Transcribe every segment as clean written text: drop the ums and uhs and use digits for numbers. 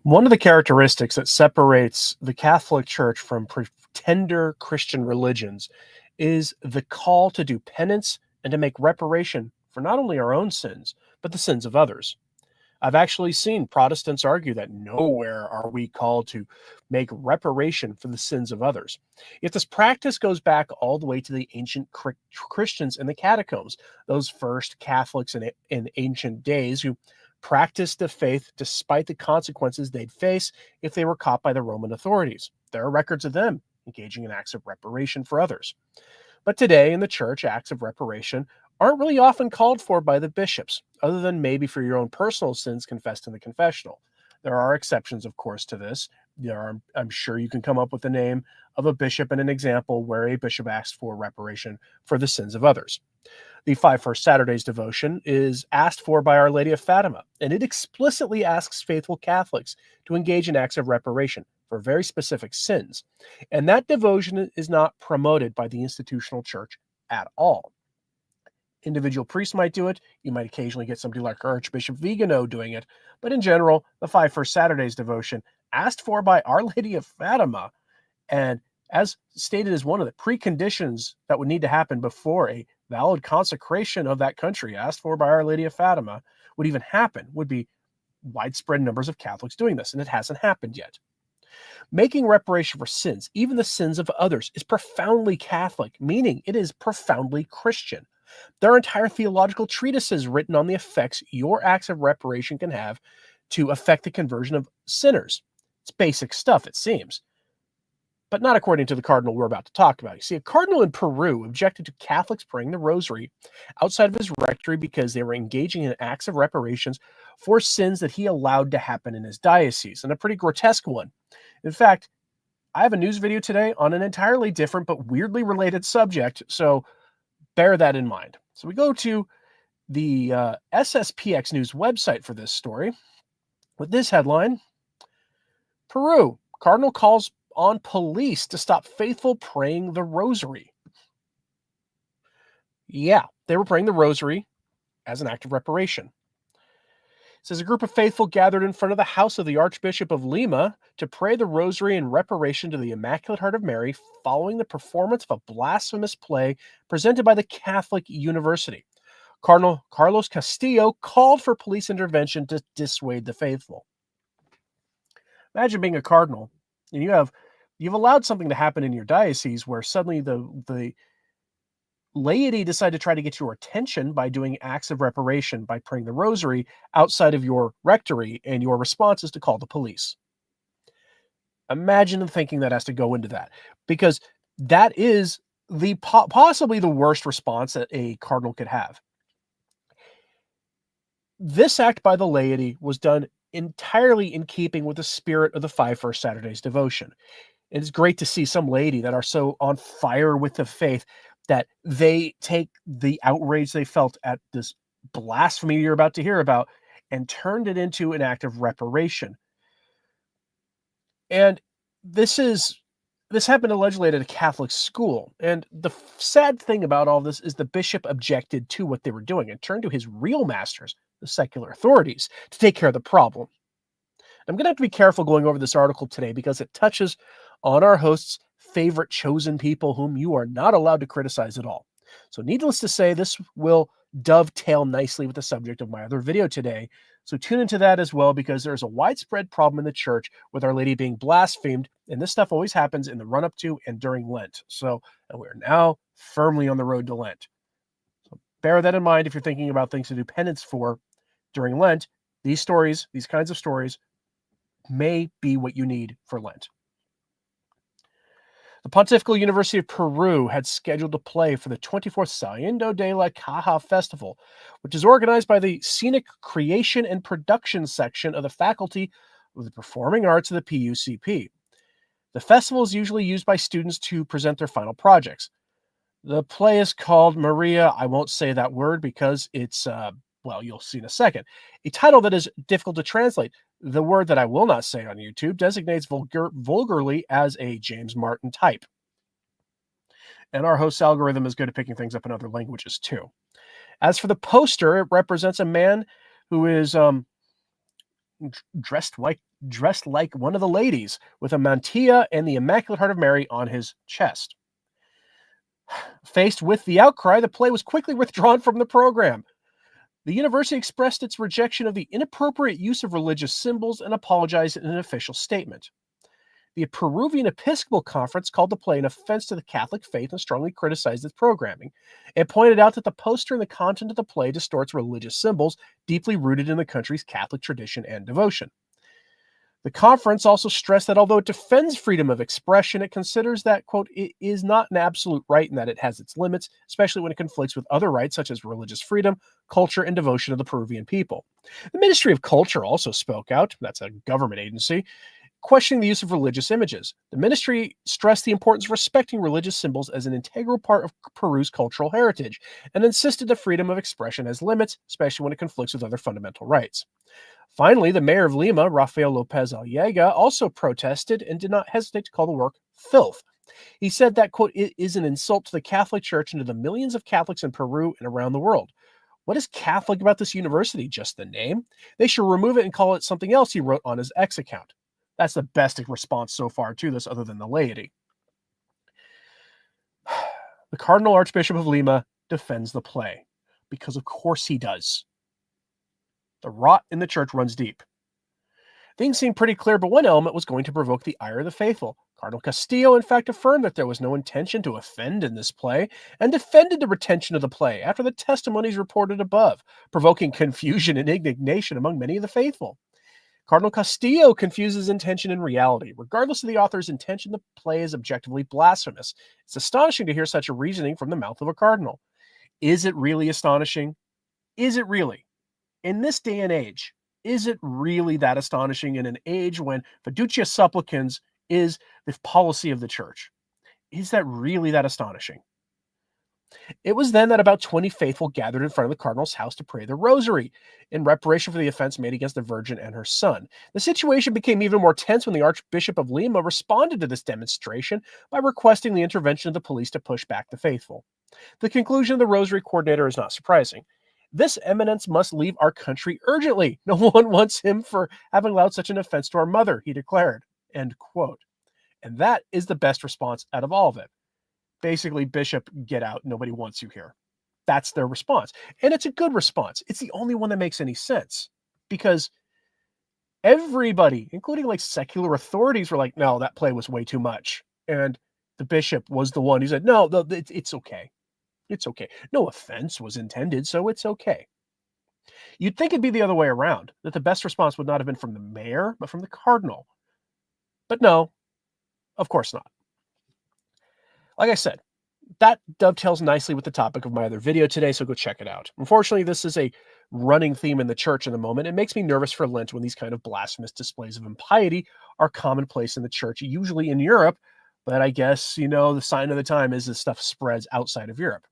One of the characteristics that separates the Catholic Church from pretender Christian religions is the call to do penance and to make reparation for not only our own sins, but the sins of others. I've actually seen Protestants argue that nowhere are we called to make reparation for the sins of others. Yet this practice goes back all the way to the ancient Christians in the catacombs, those first Catholics in ancient days who practiced the faith despite the consequences they'd face if they were caught by the Roman authorities. There are records of them engaging in acts of reparation for others. But today in the church, acts of reparation aren't really often called for by the bishops, other than maybe for your own personal sins confessed in the confessional. There are exceptions, of course, to this. I'm sure you can come up with the name of a bishop and an example where a bishop asked for reparation for the sins of others. The Five First Saturdays devotion is asked for by Our Lady of Fatima, and it explicitly asks faithful Catholics to engage in acts of reparation for very specific sins. And that devotion is not promoted by the institutional church at all. Individual priests might do it. You might occasionally get somebody like Archbishop Vigano doing it. But in general, the Five First Saturdays devotion, asked for by Our Lady of Fatima, and as stated as one of the preconditions that would need to happen before a valid consecration of that country, asked for by Our Lady of Fatima, would even happen, would be widespread numbers of Catholics doing this, and it hasn't happened yet. Making reparation for sins, even the sins of others, is profoundly Catholic, meaning it is profoundly Christian. There are entire theological treatises written on the effects your acts of reparation can have to affect the conversion of sinners. It's basic stuff, it seems. But not according to the cardinal we're about to talk about. You see, a cardinal in Peru objected to Catholics praying the Rosary outside of his rectory because they were engaging in acts of reparations for sins that he allowed to happen in his diocese, and a pretty grotesque one. In fact, I have a news video today on an entirely different but weirdly related subject, so bear that in mind. So we go to the SSPX News website for this story with this headline: Peru, Cardinal calls on police to stop faithful praying the Rosary. Yeah, they were praying the Rosary as an act of reparation. It says a group of faithful gathered in front of the house of the Archbishop of Lima to pray the Rosary in reparation to the Immaculate Heart of Mary following the performance of a blasphemous play presented by the Catholic University. Cardinal Carlos Castillo called for police intervention to dissuade the faithful. Imagine being a cardinal and you've allowed something to happen in your diocese where suddenly the laity decide to try to get your attention by doing acts of reparation, by praying the Rosary outside of your rectory, and your response is to call the police. Imagine the thinking that has to go into that, because that is possibly the worst response that a cardinal could have. This act by the laity was done entirely in keeping with the spirit of the Five First Saturdays devotion. It's great to see some laity that are so on fire with the faith that they take the outrage they felt at this blasphemy you're about to hear about and turned it into an act of reparation. And this happened allegedly at a Catholic school. And the sad thing about all this is the bishop objected to what they were doing and turned to his real masters, the secular authorities, to take care of the problem. I'm going to have to be careful going over this article today because it touches on our host's favorite chosen people whom you are not allowed to criticize at all. So needless to say, this will dovetail nicely with the subject of my other video today. So tune into that as well, because there's a widespread problem in the church with Our Lady being blasphemed, and this stuff always happens in the run-up to and during Lent. And we're now firmly on the road to Lent. So bear that in mind if you're thinking about things to do penance for during Lent. These kinds of stories, may be what you need for Lent. The Pontifical University of Peru had scheduled a play for the 24th Saliendo de la Caja Festival, which is organized by the Scenic Creation and Production section of the Faculty of the Performing Arts of the PUCP. The festival is usually used by students to present their final projects. The play is called Maria, I won't say that word because it's, you'll see in a second, a title that is difficult to translate. The word that I will not say on YouTube designates vulgarly as a James Martin type. And our host's algorithm is good at picking things up in other languages too. As for the poster, it represents a man who is dressed like dressed like one of the ladies, with a mantilla and the Immaculate Heart of Mary on his chest. Faced with the outcry, the play was quickly withdrawn from the program. The university expressed its rejection of the inappropriate use of religious symbols and apologized in an official statement. The Peruvian Episcopal Conference called the play an offense to the Catholic faith and strongly criticized its programming. It pointed out that the poster and the content of the play distorts religious symbols deeply rooted in the country's Catholic tradition and devotion. The conference also stressed that although it defends freedom of expression, it considers that, quote, it is not an absolute right and that it has its limits, especially when it conflicts with other rights such as religious freedom, culture, and devotion of the Peruvian people. The Ministry of Culture also spoke out, that's a government agency, questioning the use of religious images. The ministry stressed the importance of respecting religious symbols as an integral part of Peru's cultural heritage and insisted that freedom of expression has limits, especially when it conflicts with other fundamental rights. Finally, the mayor of Lima, Rafael Lopez Allega, also protested and did not hesitate to call the work filth. He said that, quote, it is an insult to the Catholic Church and to the millions of Catholics in Peru and around the world. What is Catholic about this university? Just the name? They should remove it and call it something else, he wrote on his X account. That's the best response so far to this, other than the laity. The Cardinal Archbishop of Lima defends the play, because of course he does. The rot in the church runs deep. Things seemed pretty clear, but one element was going to provoke the ire of the faithful. Cardinal Castillo, in fact, affirmed that there was no intention to offend in this play and defended the retention of the play after the testimonies reported above, provoking confusion and indignation among many of the faithful. Cardinal Castillo confuses intention and reality. Regardless of the author's intention, the play is objectively blasphemous. It's astonishing to hear such a reasoning from the mouth of a cardinal. Is it really astonishing? Is it really? In this day and age, is it really that astonishing in an age when fiducia supplicans is the policy of the church? Is that really that astonishing? It was then that about 20 faithful gathered in front of the cardinal's house to pray the Rosary in reparation for the offense made against the Virgin and her son. The situation became even more tense when the Archbishop of Lima responded to this demonstration by requesting the intervention of the police to push back the faithful. The conclusion of the Rosary coordinator is not surprising. This eminence must leave our country urgently. No one wants him for having allowed such an offense to our mother, he declared. End quote. And that is the best response out of all of it. Basically, Bishop, get out. Nobody wants you here. That's their response. And it's a good response. It's the only one that makes any sense. Because everybody, including like secular authorities, were like, no, that play was way too much. And the bishop was the one who said, no, it's okay. It's okay. No offense was intended, so it's okay. You'd think it'd be the other way around, that the best response would not have been from the mayor, but from the cardinal. But no, of course not. Like I said, that dovetails nicely with the topic of my other video today, so go check it out. Unfortunately, this is a running theme in the church in the moment. It makes me nervous for Lent when these kind of blasphemous displays of impiety are commonplace in the church, usually in Europe, but I guess, the sign of the time is this stuff spreads outside of Europe.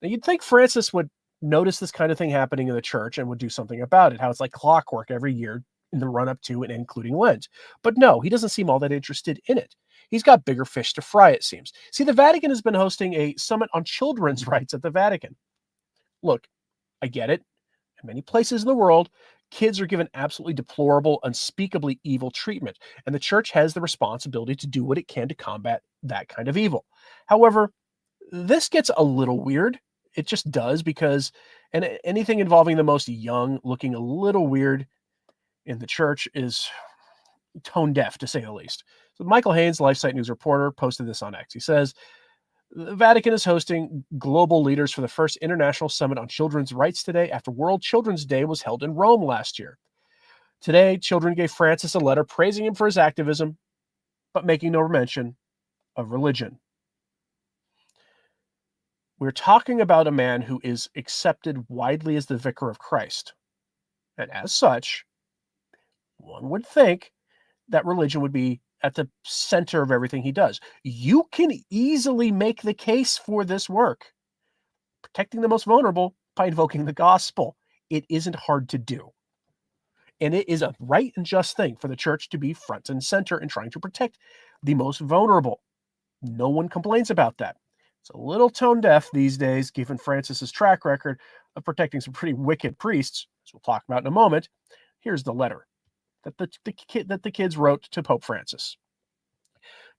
Now, you'd think Francis would notice this kind of thing happening in the church and would do something about it, how it's like clockwork every year in the run-up to and including Lent. But no, he doesn't seem all that interested in it. He's got bigger fish to fry, it seems. See, the Vatican has been hosting a summit on children's rights at the Vatican. Look, I get it. In many places in the world, kids are given absolutely deplorable, unspeakably evil treatment, and the church has the responsibility to do what it can to combat that kind of evil. However, this gets a little weird. It just does, because anything involving the most young looking a little weird in the church is tone deaf, to say the least. So Michael Haynes, LifeSite News reporter, posted this on X. He says, the Vatican is hosting global leaders for the first international summit on children's rights today after World Children's Day was held in Rome last year. Today, children gave Francis a letter praising him for his activism, but making no mention of religion. We're talking about a man who is accepted widely as the vicar of Christ. And as such, one would think that religion would be at the center of everything he does. You can easily make the case for this work, protecting the most vulnerable by invoking the gospel. It isn't hard to do. And it is a right and just thing for the church to be front and center in trying to protect the most vulnerable. No one complains about that. It's a little tone deaf these days, given Francis's track record of protecting some pretty wicked priests, as we'll talk about in a moment. Here's the letter. that the kids wrote to Pope Francis.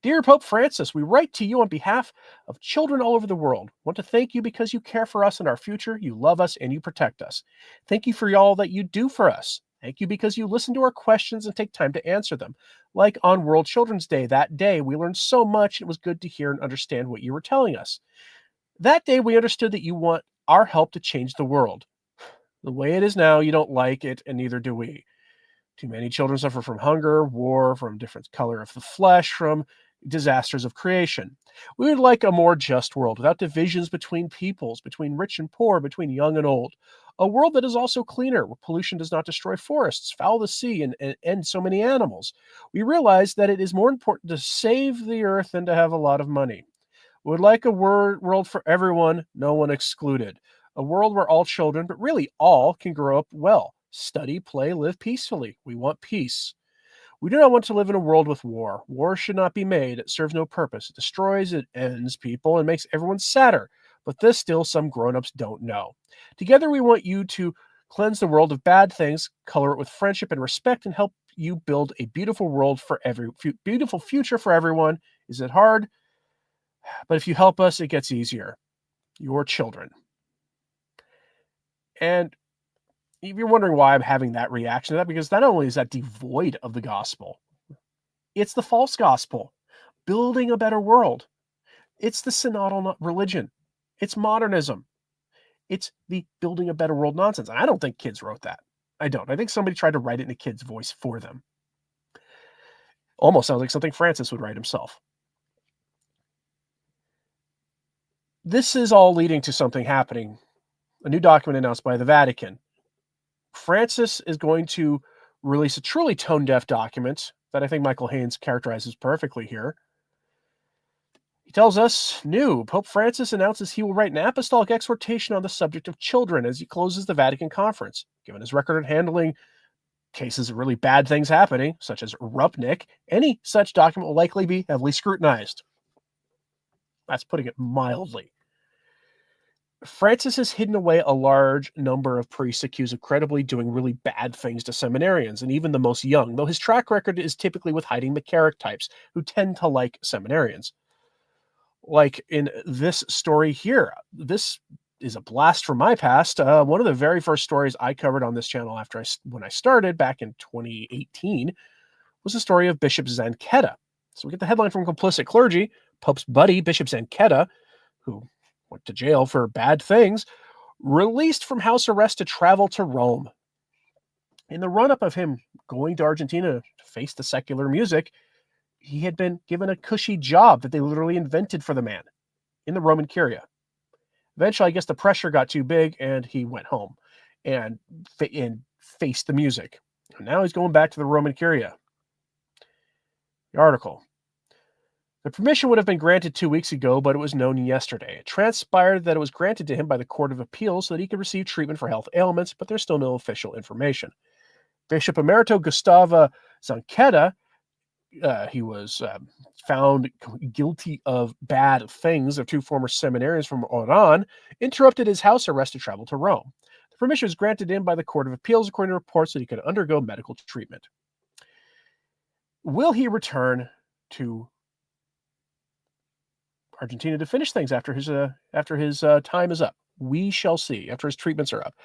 Dear Pope Francis, we write to you on behalf of children all over the world. Want to thank you because you care for us and our future. You love us and you protect us. Thank you for all that you do for us. Thank you because you listen to our questions and take time to answer them. Like on World Children's Day, that day we learned so much. It was good to hear and understand what you were telling us. That day we understood that you want our help to change the world. The way it is now, you don't like it, and neither do we. Too many children suffer from hunger, war, from different color of the flesh, from disasters of creation. We would like a more just world without divisions between peoples, between rich and poor, between young and old. A world that is also cleaner, where pollution does not destroy forests, foul the sea, and end so many animals. We realize that it is more important to save the earth than to have a lot of money. We would like a world for everyone, no one excluded. A world where all children, but really all, can grow up well, study, play, live peacefully. We want peace. We do not want to live in a world with war. War should not be made. It serves no purpose. It destroys, it ends people, and makes everyone sadder. But this still some grown-ups don't know. Together we want you to cleanse the world of bad things, color it with friendship and respect, and help you build a beautiful world for beautiful future for everyone. Is it hard? But if you help us, it gets easier. Your children. And if you're wondering why I'm having that reaction to that, because not only is that devoid of the gospel, it's the false gospel, building a better world. It's the synodal religion. It's modernism. It's the building a better world nonsense. And I don't think kids wrote that. I don't. I think somebody tried to write it in a kid's voice for them. Almost sounds like something Francis would write himself. This is all leading to something happening. A new document announced by the Vatican. Francis is going to release a truly tone-deaf document that I think Michael Haynes characterizes perfectly here. He tells us, new, Pope Francis announces he will write an apostolic exhortation on the subject of children as he closes the Vatican conference. Given his record of handling cases of really bad things happening, such as Rupnik, any such document will likely be heavily scrutinized. That's putting it mildly. Francis has hidden away a large number of priests accused of credibly doing really bad things to seminarians, and even the most young, though his track record is typically with hiding McCarrick types who tend to like seminarians. Like in this story here, this is a blast from my past. One of the very first stories I covered on this channel when I started back in 2018 was the story of Bishop Zanchetta. So we get the headline from Complicit Clergy, Pope's buddy, Bishop Zanchetta, who went to jail for bad things, released from house arrest to travel to Rome. In the run-up of him going to Argentina to face the secular music, he had been given a cushy job that they literally invented for the man in the Roman Curia. Eventually, I guess the pressure got too big and he went home and faced the music. And now he's going back to the Roman Curia. The article. The permission would have been granted 2 weeks ago, but it was known yesterday. It transpired that it was granted to him by the Court of Appeal so that he could receive treatment for health ailments, but there's still no official information. Bishop Emerito Gustavo Zanchetta, he was found guilty of bad things of two former seminarians from Oran, interrupted his house arrest to travel to Rome. The permission was granted him by the Court of Appeals, according to reports that he could undergo medical treatment. Will he return to Argentina to finish things after his time is up? We shall see after his treatments are up.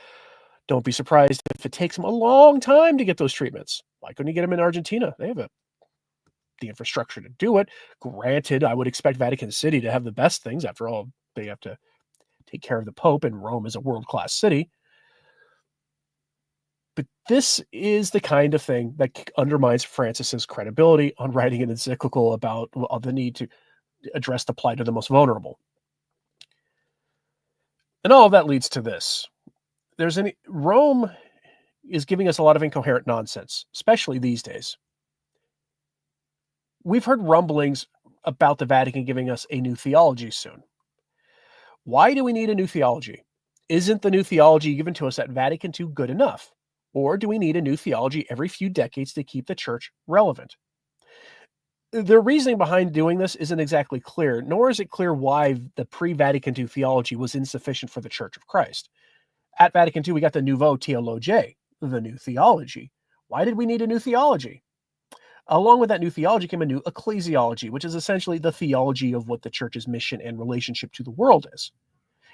Don't be surprised if it takes him a long time to get those treatments. Why couldn't he get them in Argentina? They have the infrastructure to do it. Granted, I would expect Vatican City to have the best things. After all, they have to take care of the Pope, and Rome is a world-class city. But this is the kind of thing that undermines Francis's credibility on writing an encyclical about the need to address the plight of the most vulnerable. And all of that leads to this. Rome is giving us a lot of incoherent nonsense, especially these days. We've heard rumblings about the Vatican giving us a new theology soon. Why do we need a new theology? Isn't the new theology given to us at Vatican II good enough? Or do we need a new theology every few decades to keep the church relevant? The reasoning behind doing this isn't exactly clear, nor is it clear why the pre-Vatican II theology was insufficient for the Church of Christ. At Vatican II, we got the Nouveau Theologie, the new theology, Why did we need a new theology? Along with that new theology came a new ecclesiology, which is essentially the theology of what the church's mission and relationship to the world is.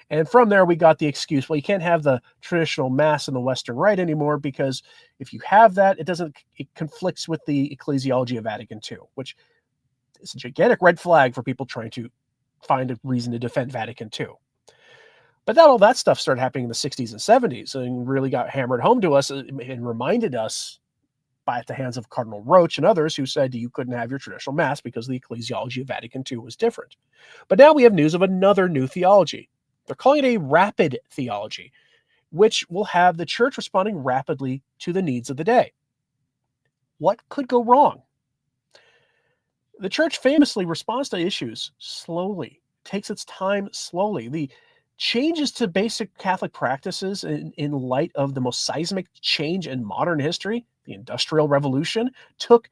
And from there, we got the excuse, well, you can't have the traditional mass in the Western Rite anymore because if you have that, it conflicts with the ecclesiology of Vatican II, which is a gigantic red flag for people trying to find a reason to defend Vatican II. But all that stuff started happening in the 60s and 70s and really got hammered home to us and reminded us by the hands of Cardinal Roach and others who said you couldn't have your traditional mass because the ecclesiology of Vatican II was different. But now we have news of another new theology. They're calling it a rapid theology, which will have the church responding rapidly to the needs of the day. What could go wrong? The church famously responds to issues slowly, takes its time slowly. The changes to basic Catholic practices in light of the most seismic change in modern history, the Industrial Revolution, took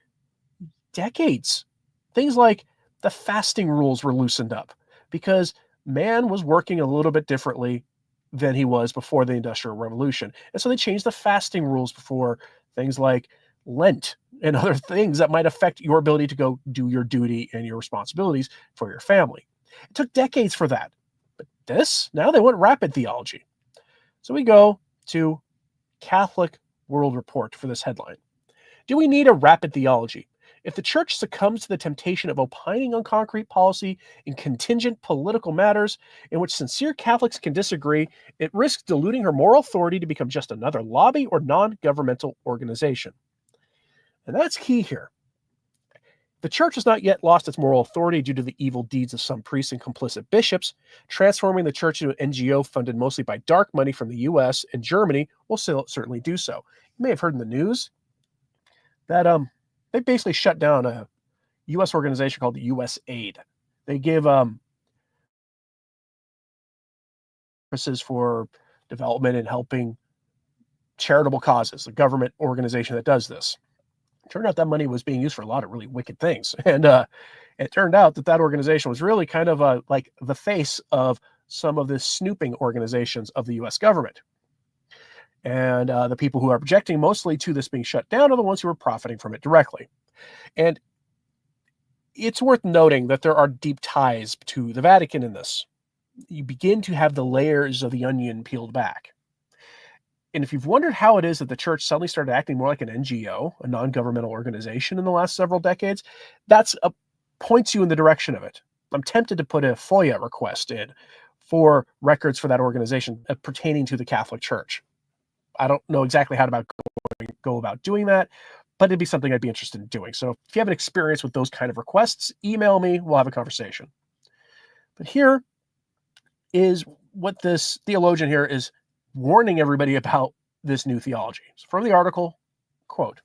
decades. Things like the fasting rules were loosened up because man was working a little bit differently than he was before the Industrial Revolution. And so they changed the fasting rules before things like Lent and other things that might affect your ability to go do your duty and your responsibilities for your family. It took decades for that. But now they want rapid theology. So we go to Catholic World Report for this headline. Do we need a rapid theology? If the church succumbs to the temptation of opining on concrete policy in contingent political matters in which sincere Catholics can disagree, it risks diluting her moral authority to become just another lobby or non-governmental organization. And that's key here. The church has not yet lost its moral authority due to the evil deeds of some priests and complicit bishops. Transforming the church into an NGO funded mostly by dark money from the US and Germany will certainly do so. You may have heard in the news that they basically shut down a U.S. organization called the U.S. Aid. They give services for development and helping charitable causes, a government organization that does this. It turned out that money was being used for a lot of really wicked things. And it turned out that organization was really kind of like the face of some of the snooping organizations of the U.S. government. And the people who are objecting mostly to this being shut down are the ones who are profiting from it directly. And it's worth noting that there are deep ties to the Vatican in this. You begin to have the layers of the onion peeled back. And if you've wondered how it is that the church suddenly started acting more like an NGO, a non-governmental organization in the last several decades, that's points you in the direction of it. I'm tempted to put a FOIA request in for records for that organization pertaining to the Catholic Church. I don't know exactly how to go about doing that, but it'd be something I'd be interested in doing. So if you have an experience with those kind of requests, email me. We'll have a conversation. But here is what this theologian here is warning everybody about this new theology. So from the article, quote,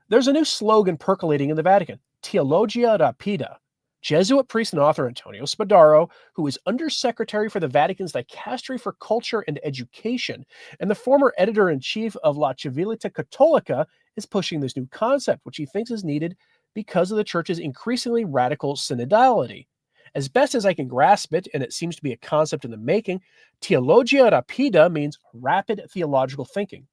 "There's a new slogan percolating in the Vatican, Theologia Rapida." Jesuit priest and author Antonio Spadaro, who is Undersecretary for the Vatican's Dicastery for Culture and Education, and the former editor-in-chief of La Civiltà Cattolica, is pushing this new concept, which he thinks is needed because of the church's increasingly radical synodality. As best as I can grasp it, and it seems to be a concept in the making, Theologia Rapida means rapid theological thinking.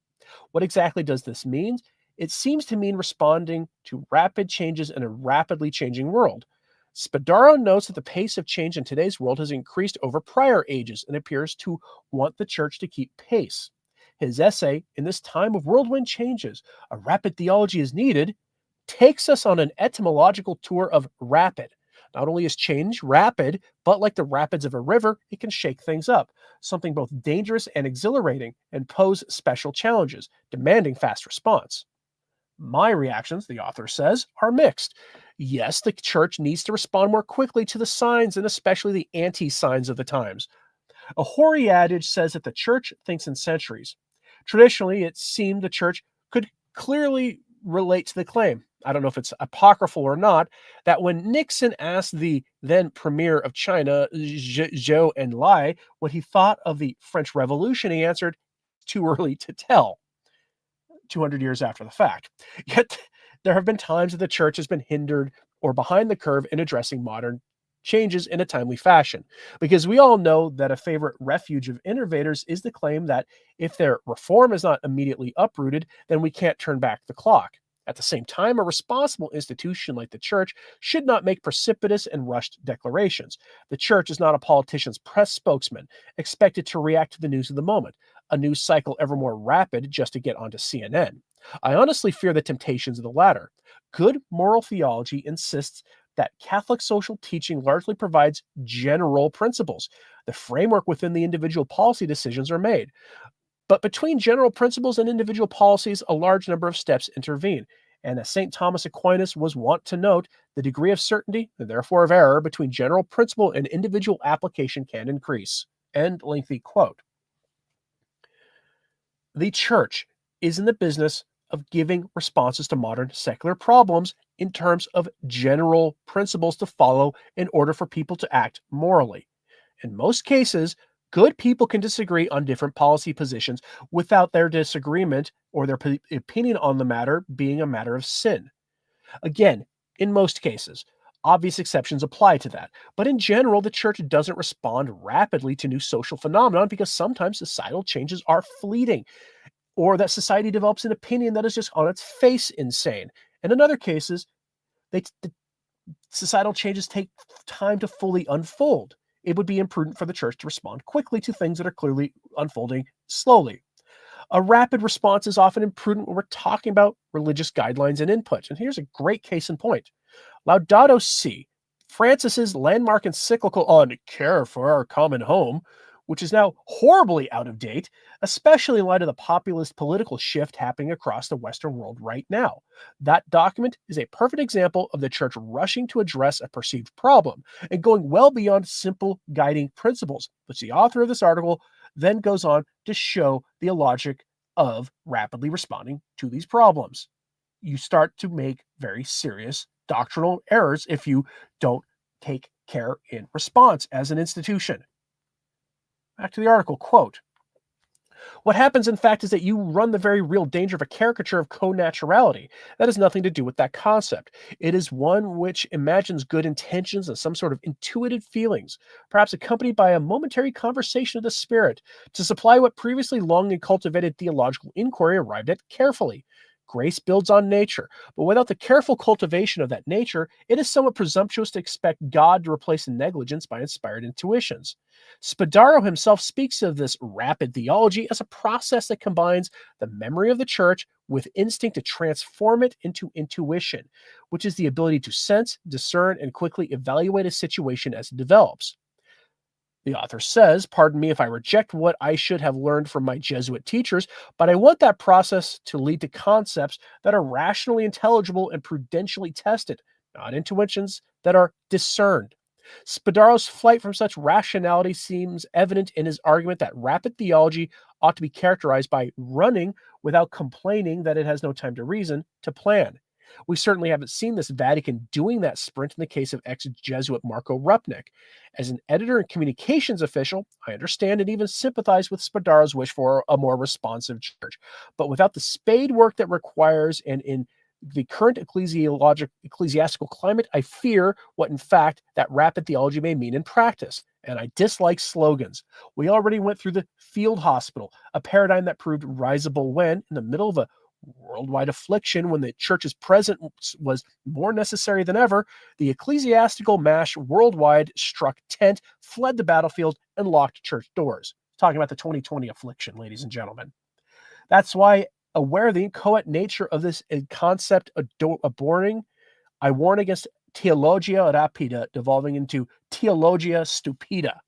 What exactly does this mean? It seems to mean responding to rapid changes in a rapidly changing world. Spadaro notes that the pace of change in today's world has increased over prior ages and appears to want the church to keep pace. His essay, "In This Time of Whirlwind Changes, A Rapid Theology is Needed," takes us on an etymological tour of rapid. Not only is change rapid, but like the rapids of a river, it can shake things up, something both dangerous and exhilarating, and pose special challenges, demanding fast response. My reactions, the author says, are mixed. Yes, the church needs to respond more quickly to the signs and especially the anti-signs of the times. A hoary adage says that the church thinks in centuries. Traditionally, it seemed the church could clearly relate to the claim. I don't know if it's apocryphal or not, that when Nixon asked the then premier of China, Zhou Enlai, what he thought of the French Revolution, he answered, "Too early to tell," 200 years after the fact. Yet there have been times that the church has been hindered or behind the curve in addressing modern changes in a timely fashion. Because we all know that a favorite refuge of innovators is the claim that if their reform is not immediately uprooted, then we can't turn back the clock. At the same time, a responsible institution like the church should not make precipitous and rushed declarations. The church is not a politician's press spokesman, expected to react to the news of the moment, a news cycle ever more rapid just to get onto CNN. I honestly fear the temptations of the latter. Good moral theology insists that Catholic social teaching largely provides general principles. The framework within the individual policy decisions are made. But between general principles and individual policies, a large number of steps intervene. And as St. Thomas Aquinas was wont to note, the degree of certainty, and therefore of error, between general principle and individual application can increase. End lengthy quote. The church is in the business of giving responses to modern secular problems in terms of general principles to follow in order for people to act morally. In most cases, good people can disagree on different policy positions without their disagreement or their opinion on the matter being a matter of sin. Again, in most cases, obvious exceptions apply to that. But in general, the church doesn't respond rapidly to new social phenomenon because sometimes societal changes are fleeting, or that society develops an opinion that is just on its face insane. And in other cases, the societal changes take time to fully unfold. It would be imprudent for the church to respond quickly to things that are clearly unfolding slowly. A rapid response is often imprudent when we're talking about religious guidelines and input. And here's a great case in point. Laudato Si, Francis's landmark encyclical on care for our common home, which is now horribly out of date, especially in light of the populist political shift happening across the Western world right now. That document is a perfect example of the church rushing to address a perceived problem and going well beyond simple guiding principles, which the author of this article then goes on to show the logic of rapidly responding to these problems. You start to make very serious doctrinal errors if you don't take care in response as an institution. Back to the article, quote, what happens, in fact, is that you run the very real danger of a caricature of co-naturality. That has nothing to do with that concept. It is one which imagines good intentions and some sort of intuitive feelings, perhaps accompanied by a momentary conversation of the spirit, to supply what previously long and cultivated theological inquiry arrived at carefully. Grace builds on nature, but without the careful cultivation of that nature, it is somewhat presumptuous to expect God to replace negligence by inspired intuitions. Spadaro himself speaks of this rapid theology as a process that combines the memory of the church with instinct to transform it into intuition, which is the ability to sense, discern, and quickly evaluate a situation as it develops. The author says, pardon me if I reject what I should have learned from my Jesuit teachers, but I want that process to lead to concepts that are rationally intelligible and prudentially tested, not intuitions that are discerned. Spadaro's flight from such rationality seems evident in his argument that rapid theology ought to be characterized by running without complaining that it has no time to reason, to plan. We certainly haven't seen this Vatican doing that sprint in the case of ex-Jesuit Marco Rupnik. As an editor and communications official, I understand and even sympathize with Spadaro's wish for a more responsive church. But without the spade work that requires, and in the current ecclesiastical climate, I fear what, in fact, that rapid theology may mean in practice. And I dislike slogans. We already went through the field hospital, a paradigm that proved risible when, in the middle of a worldwide affliction, when the church's presence was more necessary than ever, the ecclesiastical mash worldwide struck tent, fled the battlefield, and locked church doors. Talking about the 2020 affliction, ladies and gentlemen. That's why, aware of the inchoate nature of this concept abhorring, I warn against theologia rapida devolving into theologia stupida.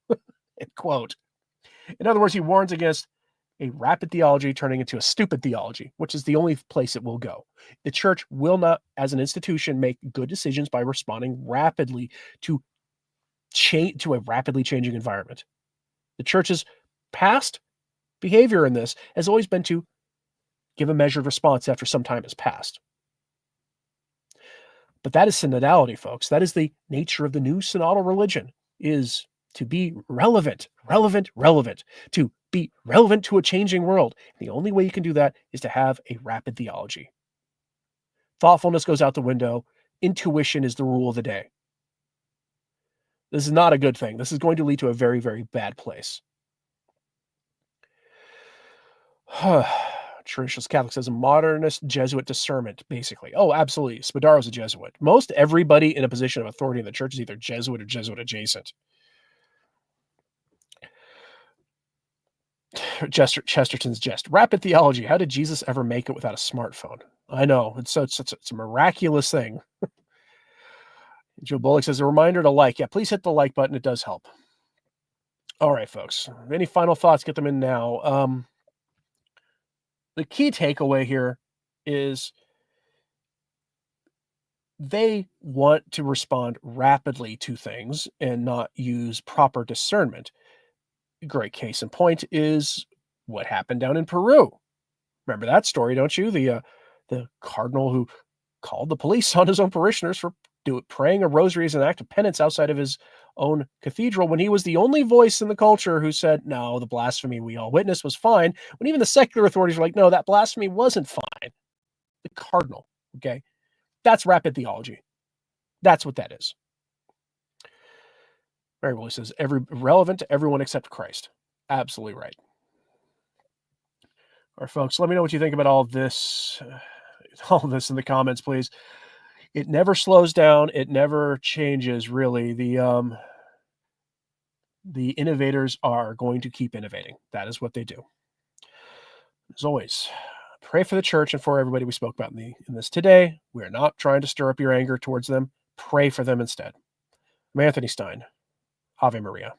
Quote. In other words, he warns against a rapid theology turning into a stupid theology, which is the only place it will go. The church will not, as an institution, make good decisions by responding rapidly to a rapidly changing environment. The church's past behavior in this has always been to give a measured response after some time has passed. But that is synodality, folks. That is the nature of the new synodal religion, is to be relevant, to be relevant to a changing world. The only way you can do that is to have a rapid theology. Thoughtfulness goes out the window. Intuition is the rule of the day. This is not a good thing. This is going to lead to a very, very bad place. Traditionalist Catholic says a modernist Jesuit discernment, basically. Oh, absolutely. Spadaro's a Jesuit. Most everybody in a position of authority in the church is either Jesuit or Jesuit adjacent. Chesterton's jest. Rapid theology. How did Jesus ever make it without a smartphone? I know. It's a miraculous thing. Joe Bullock says a reminder to like. Yeah, please hit the like button. It does help. All right, folks. Any final thoughts? Get them in now. The key takeaway here is they want to respond rapidly to things and not use proper discernment. Great case in point is what happened down in Peru. Remember that story, don't you? The cardinal who called the police on his own parishioners for praying a rosary as an act of penance outside of his own cathedral, when he was the only voice in the culture who said, no, the blasphemy we all witnessed was fine, when even the secular authorities were like, no, that blasphemy wasn't fine. The cardinal, okay? That's rapid theology. That's what that is. Mary Willie says, relevant to everyone except Christ. Absolutely right. All right, folks, let me know what you think about all this in the comments, please. It never slows down. It never changes, really. The innovators are going to keep innovating. That is what they do. As always, pray for the church and for everybody we spoke about in this today. We are not trying to stir up your anger towards them. Pray for them instead. I'm Anthony Stine. Ave Maria.